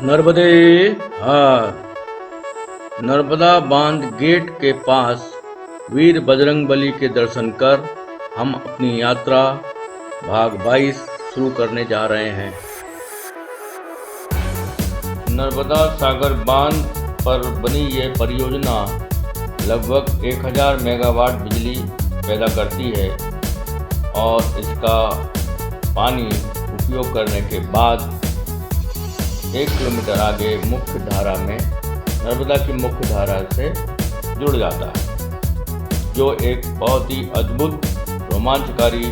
नर्मदे हर। नर्मदा बांध गेट के पास वीर बजरंगबली के दर्शन कर हम अपनी यात्रा भाग 22 शुरू करने जा रहे हैं। नर्मदा सागर बांध पर बनी यह परियोजना लगभग 1000 मेगावाट बिजली पैदा करती है और इसका पानी उपयोग करने के बाद 1 किलोमीटर आगे मुख्य धारा में नर्मदा की मुख्य धारा से जुड़ जाता है, जो एक बहुत ही अद्भुत रोमांचकारी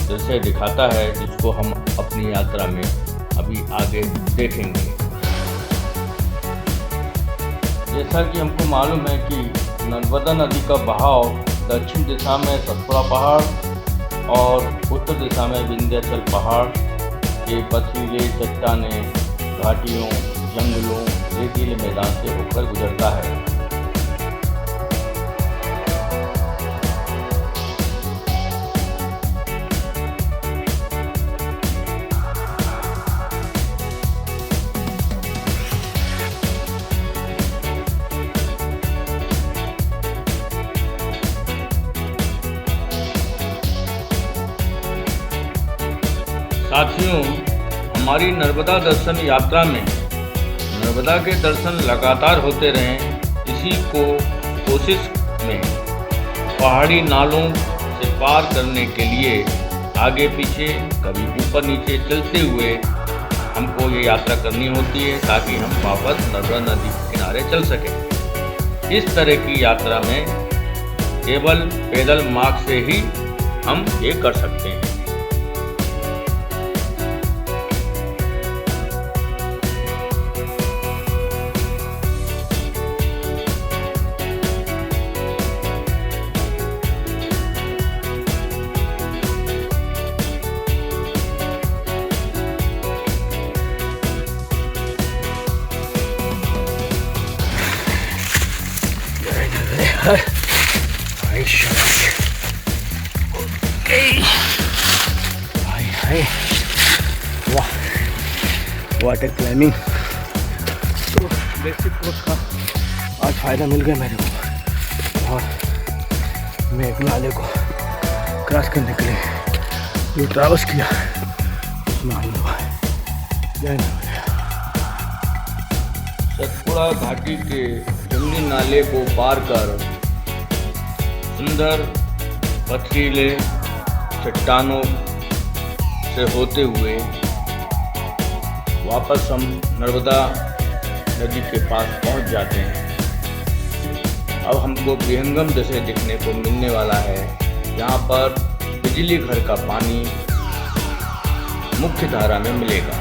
दृश्य दिखाता है, जिसको हम अपनी यात्रा में अभी आगे देखेंगे। जैसा कि हमको मालूम है कि नर्मदा नदी का बहाव दक्षिण दिशा में सतपुड़ा पहाड़ और उत्तर दिशा में विंध्याचल पहाड़ के पथरीले चट्टानें, घाटियों, जंगलों, रेतीले मैदान से होकर गुजरता है। साथियों, हमारी नर्मदा दर्शन यात्रा में नर्मदा के दर्शन लगातार होते रहें, इसी को कोशिश में पहाड़ी नालों से पार करने के लिए आगे पीछे कभी ऊपर नीचे चलते हुए हमको ये यात्रा करनी होती है, ताकि हम वापस नर्मदा नदी के किनारे चल सकें। इस तरह की यात्रा में केवल पैदल मार्ग से ही हम ये कर सकते हैं। वाटर क्लाइंबिंग तो बेसिक कोर्स का आज फ़ायदा मिल गया मेरे को, और मैं एक नाले को क्रॉस करने के लिए जो ट्रैवर्स किया उसमें हुआ है। सतपुड़ा घाटी के जंगली नाले को पार कर सुंदर पथरीले चट्टानों से होते हुए वापस हम नर्मदा नदी के पास पहुंच जाते हैं। अब हमको विहंगम दृश्य देखने को मिलने वाला है, जहां पर बिजली घर का पानी मुख्य धारा में मिलेगा।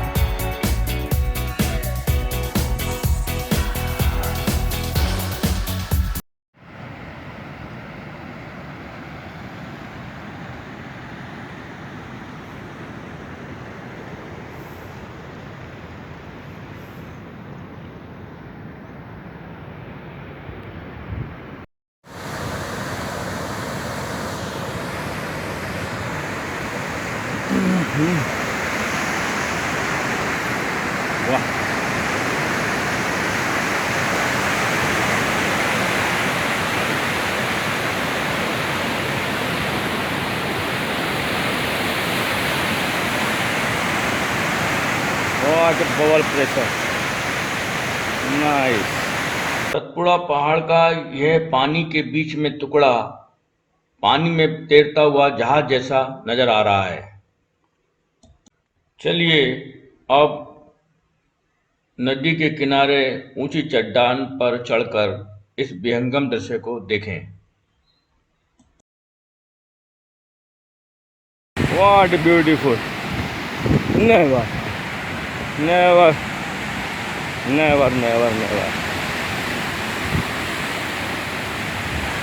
वाह, water bubble pressure, nice. Satpura पहाड़ का यह पानी के बीच में टुकड़ा पानी में तैरता हुआ जहाज जैसा नजर आ रहा है। चलिए अब नदी के किनारे ऊंची चट्टान पर चढ़कर इस विहंगम दृश्य को देखें। What beautiful! Never, never, never, never, never.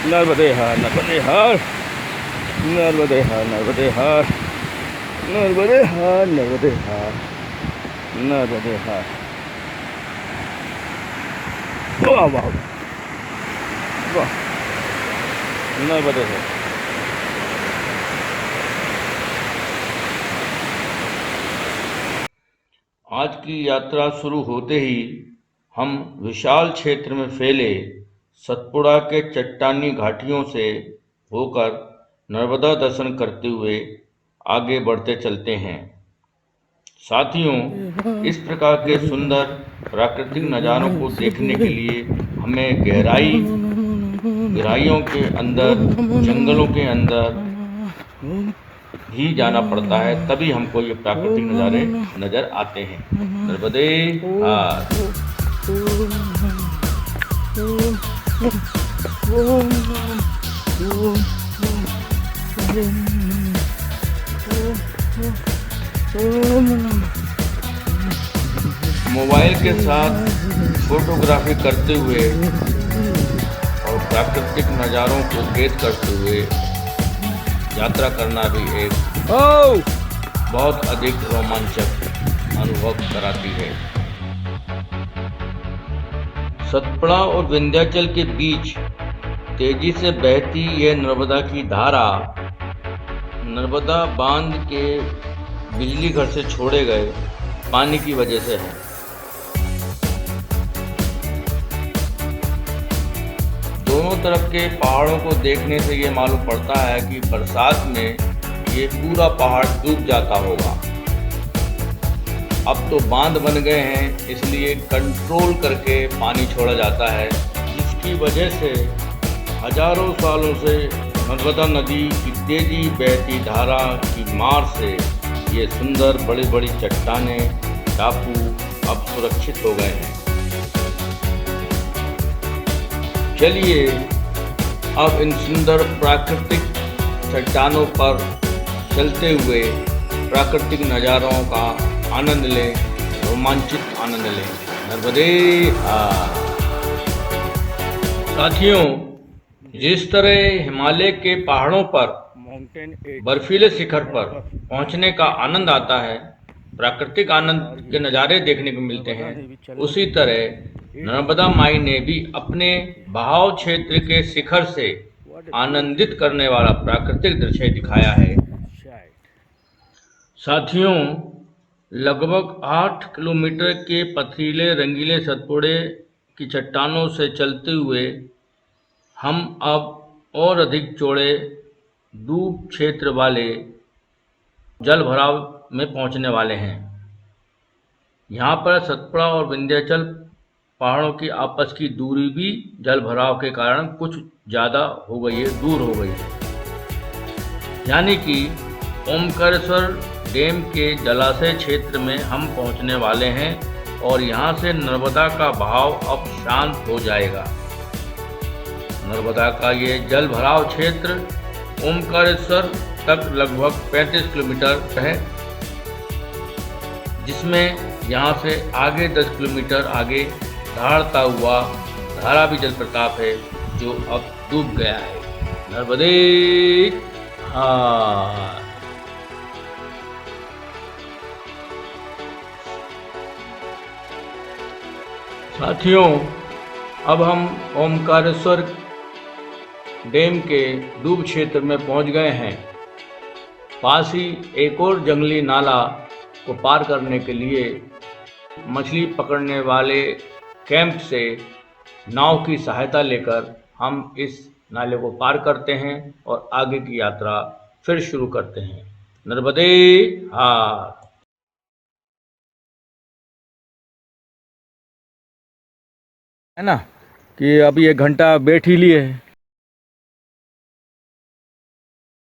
नर्मदे हर, नर्मदे हर, नर्मदे हर, नर्मदे हर, नर्मदे हर, नर्मदे हर, नर्मदे हर। वाह वाह वाह, नर्मदे हर। आज की यात्रा शुरू होते ही हम विशाल क्षेत्र में फैले सतपुड़ा के चट्टानी घाटियों से होकर नर्मदा दर्शन करते हुए आगे बढ़ते चलते हैं। साथियों, इस प्रकार के सुंदर प्राकृतिक नज़ारों को देखने के लिए हमें गहराइयों के अंदर, जंगलों के अंदर भी जाना पड़ता है, तभी हमको ये प्राकृतिक नज़ारे नज़र आते हैं। नर्मदे हार। मोबाइल के साथ फोटोग्राफी करते हुए और प्राकृतिक नज़ारों को कैद करते हुए यात्रा करना भी एक बहुत अधिक रोमांचक अनुभव कराती है। सतपुड़ा और विंध्याचल के बीच तेजी से बहती यह नर्मदा की धारा नर्मदा बांध के बिजली घर से छोड़े गए पानी की वजह से है। दोनों तरफ के पहाड़ों को देखने से ये मालूम पड़ता है कि बरसात में ये पूरा पहाड़ डूब जाता होगा। अब तो बांध बन गए हैं, इसलिए कंट्रोल करके पानी छोड़ा जाता है, जिसकी वजह से हजारों सालों से नर्मदा नदी की तेजी बहती धारा की मार से ये सुंदर बड़ी बड़ी चट्टानें, टापू अब सुरक्षित हो गए हैं। चलिए अब इन सुंदर प्राकृतिक चट्टानों पर चलते हुए प्राकृतिक नज़ारों का आनंद लें, रोमांचित आनंद लें। नर्मदे हार। साथियों, जिस तरह हिमालय के पहाड़ों पर बर्फीले शिखर पर पहुंचने का आनंद आता है, प्राकृतिक आनंद के नज़ारे देखने को मिलते हैं, उसी तरह नर्मदा माई ने भी अपने बहाव क्षेत्र के शिखर से आनंदित करने वाला प्राकृतिक दृश्य दिखाया है। साथियों, लगभग 8 किलोमीटर के पथरीले रंगीले सतपुड़े की चट्टानों से चलते हुए हम अब और अधिक चौड़े डूब क्षेत्र वाले जल भराव में पहुंचने वाले हैं। यहाँ पर सतपुड़ा और विंध्याचल पहाड़ों की आपस की दूरी भी जल भराव के कारण कुछ ज़्यादा हो गई है, दूर हो गई है। यानी कि ओमकारेश्वर डैम के जलाशय क्षेत्र में हम पहुंचने वाले हैं और यहाँ से नर्मदा का बहाव अब शांत हो जाएगा। नर्मदा का ये जल भराव क्षेत्र ओमकारेश्वर तक लगभग 35 किलोमीटर है, जिसमें यहाँ से आगे 10 किलोमीटर आगे दहाड़ता हुआ धारावी जलप्रपात है, जो अब डूब गया है। नर्मदे हार। साथियों, अब हम ओमकारेश्वर डैम के डूब क्षेत्र में पहुंच गए हैं। पास ही एक और जंगली नाला को पार करने के लिए मछली पकड़ने वाले कैंप से नाव की सहायता लेकर हम इस नाले को पार करते हैं और आगे की यात्रा फिर शुरू करते हैं। नर्मदे हार। है ना कि अभी 1 घंटा बैठ ही लिए